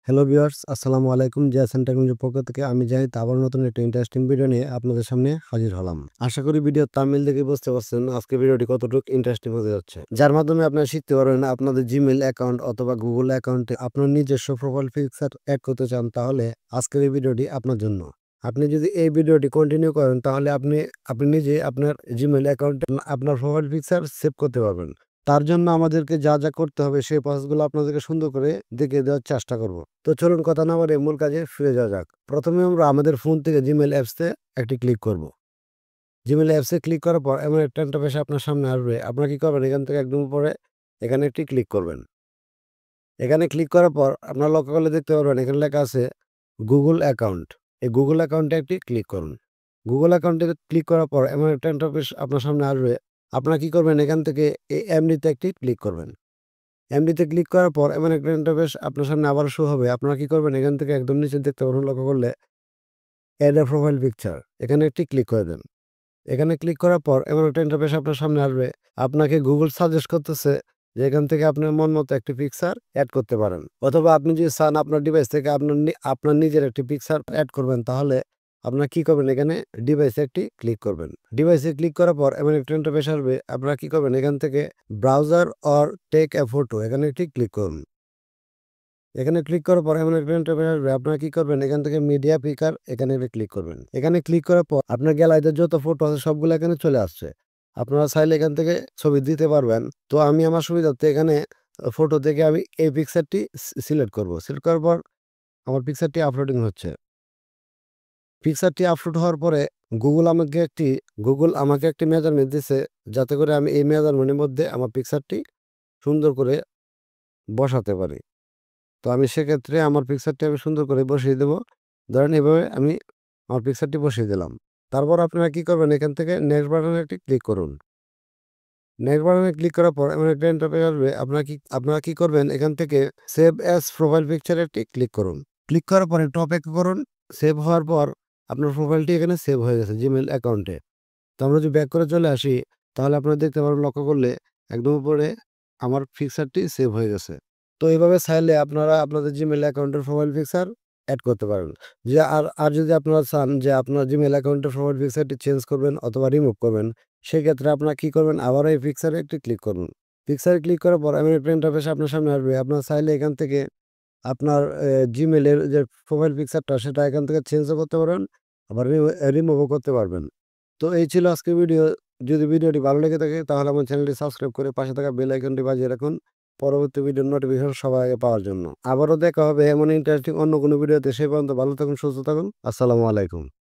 Hello viewers, আসসালামু আলাইকুম। জিয়াসান টেকনোলজির পক্ষ থেকে আমি জাহিদ আবার নতুন একটা ইন্টারেস্টিং ভিডিও নিয়ে আপনাদের সামনে হাজির হলাম। আশা করি ভিডিওর থাম্বনেল দেখে বুঝতে পারছেন আজকে ভিডিওটি কতটুকু ইন্টারেস্টিং হতে যাচ্ছে। যার মাধ্যমে আপনারা শিখতে পারবেন আপনাদের জিমেইল অ্যাকাউন্ট অথবা গুগল অ্যাকাউন্টে আপনার নিজস্ব প্রোফাইল পিকচার এড করতে চান, তাহলে আজকের এই ভিডিওটি আপনার জন্য। আপনি যদি এই ভিডিওটি কন্টিনিউ করেন তাহলে আপনি নিজে আপনার জিমেইল অ্যাকাউন্টে আপনার প্রোফাইল পিকচার সেভ করতে পারবেন। তার জন্য আমাদেরকে যা করতে হবে সেই প্রসেসগুলো আপনাদেরকে সুন্দর করে দেখিয়ে দেওয়ার চেষ্টা করব। তো চলুন কথা না বাড়িয়ে মূল কাজে ফিরে যাওয়া যাক। প্রথমে আমরা আমাদের ফোন থেকে জিমেইল অ্যাপসে একটি ক্লিক করব। জিমেইল অ্যাপসে ক্লিক করার পর এমন একটা ইন্টারফেস আপনার সামনে আসবে। আপনারা কি করবেন, এখান থেকে একদম উপরে এখানে একটি ক্লিক করবেন। এখানে ক্লিক করার পর আপনারা লক্ষ্য করলে দেখতে পারবেন এখানে লেখা আছে গুগল অ্যাকাউন্ট। এই গুগল অ্যাকাউন্টে একটি ক্লিক করুন। গুগল অ্যাকাউন্টে ক্লিক করার পর এমন একটা ইন্টারফেস আপনার সামনে আসবে। আপনারা কি করবেন, এখান থেকে এই এমনিতে একটি ক্লিক করবেন। এমনিতে ক্লিক করার পর এমন একটা ইন্টারফেস আপনার সামনে আবার শো হবে। আপনারা কি করবেন, এখান থেকে একদম নিচে দেখতে পারবেন লক্ষ্য করলে এড এ প্রোফাইল পিকচার, এখানে একটি ক্লিক করে দেন। এখানে ক্লিক করার পর এমন একটা ইন্টারফেস আপনার সামনে আসবে। আপনাকে গুগল সাজেস্ট করতেছে যে এখান থেকে আপনার মন মতো একটি পিকচার এড করতে পারেন, অথবা আপনি যদি চান আপনার ডিভাইস থেকে আপনার নিজের একটি পিকচার এড করবেন, তাহলে আপনারা কি করবেন, এখানে ডিভাইসে একটি ক্লিক করবেন। ডিভাইসে ক্লিক করার পর এমন একটা ইন্টারফেস আসবে। আপনারা কি করবেন, এখান থেকে browser or take a photo, এখানে একটি ক্লিক করুন। এখানে ক্লিক করার পর এমন একটা ইন্টারফেস আসবে। আপনারা কি করবেন, এখান থেকে মিডিয়া পিকার, এখানে ক্লিক করবেন। এখানে ক্লিক করার পর আপনার গ্যালারিতে যত ফটো আছে সবগুলো এখানে চলে আসছে। আপনারা চাইলে এখান থেকে ছবি দিতে পারবেন। তো আমি আমার সুবিধার্থে এখানে ফটো থেকে আমি এই পিকচারটি সিলেক্ট করব। সিলেক্ট করার পর আমার পিকচারটি আপলোডিং হচ্ছে। পিকচারটি আপলোড হওয়ার পরে গুগল আমাকে একটি মেজারমেন্ট দিছে, যাতে করে আমি এই মেজারমেন্টের মধ্যে আমার পিকচারটি সুন্দর করে বসাতে পারি। তো আমি সেক্ষেত্রে আমার পিকচারটি আমি সুন্দর করে বসিয়ে দেব। ধরেন এভাবে আমি আমার পিকচারটি বসিয়ে দিলাম। তারপর আপনারা কি করবেন, এখান থেকে নেক্সট বাটনে একটি ক্লিক করুন। নেক্সট বাটনে ক্লিক করার পর এমন একটা ইন্টারফেস আসবে। আপনারা কি করবেন, এখান থেকে সেভ অ্যাজ প্রোফাইল পিকচারে একটি ক্লিক করুন। ক্লিক করার পর একটু অপেক্ষা করুন। সেভ হওয়ার পর আপনার প্রোফাইলটি এখানে সেভ হয়ে গেছে জিমেইল অ্যাকাউন্টে। তো আমরা যদি ব্যাক করে চলে আসি, তাহলে আপনারা দেখতে পারবেন লক্ষ্য করলে একদম উপরে আমার পিকচারটি সেভ হয়ে গেছে। তো এইভাবে চাইলে আপনারা আপনাদের জিমেইল অ্যাকাউন্টের প্রোফাইল পিকচার এড করতে পারেন। যে আর যদি আপনারা চান যে আপনার জিমেইল অ্যাকাউন্টের প্রোফাইল পিকচারটি চেঞ্জ করবেন অথবা রিমুভ করবেন, সেক্ষেত্রে আপনারা কি করবেন, আবারও এই পিকচারে একটি ক্লিক করুন। পিকচারে ক্লিক করার পর এমন একটা ইন্টারফেস আপনার সামনে আসবে। আপনারা চাইলে এখান থেকে আপনার জিমেইলের যে প্রোফাইল পিকচারটা সেটা এখান থেকে চেঞ্জও করতে পারবেন, আবার রিমুভও করতে পারবেন। তো এই ছিল আজকের ভিডিও। যদি ভিডিওটি ভালো লেগে থাকে তাহলে আমার চ্যানেলটি সাবস্ক্রাইব করে পাশে থাকা বেল আইকনটি বাজিয়ে রাখুন পরবর্তী ভিডিওর নোটিফিকেশন সবার আগে পাওয়ার জন্য। আবারও দেখা হবে এমন ইন্টারেস্টিং অন্য কোনো ভিডিওতে। সেই পর্যন্ত ভালো থাকুন, সুস্থ থাকুন। আসসালামু আলাইকুম।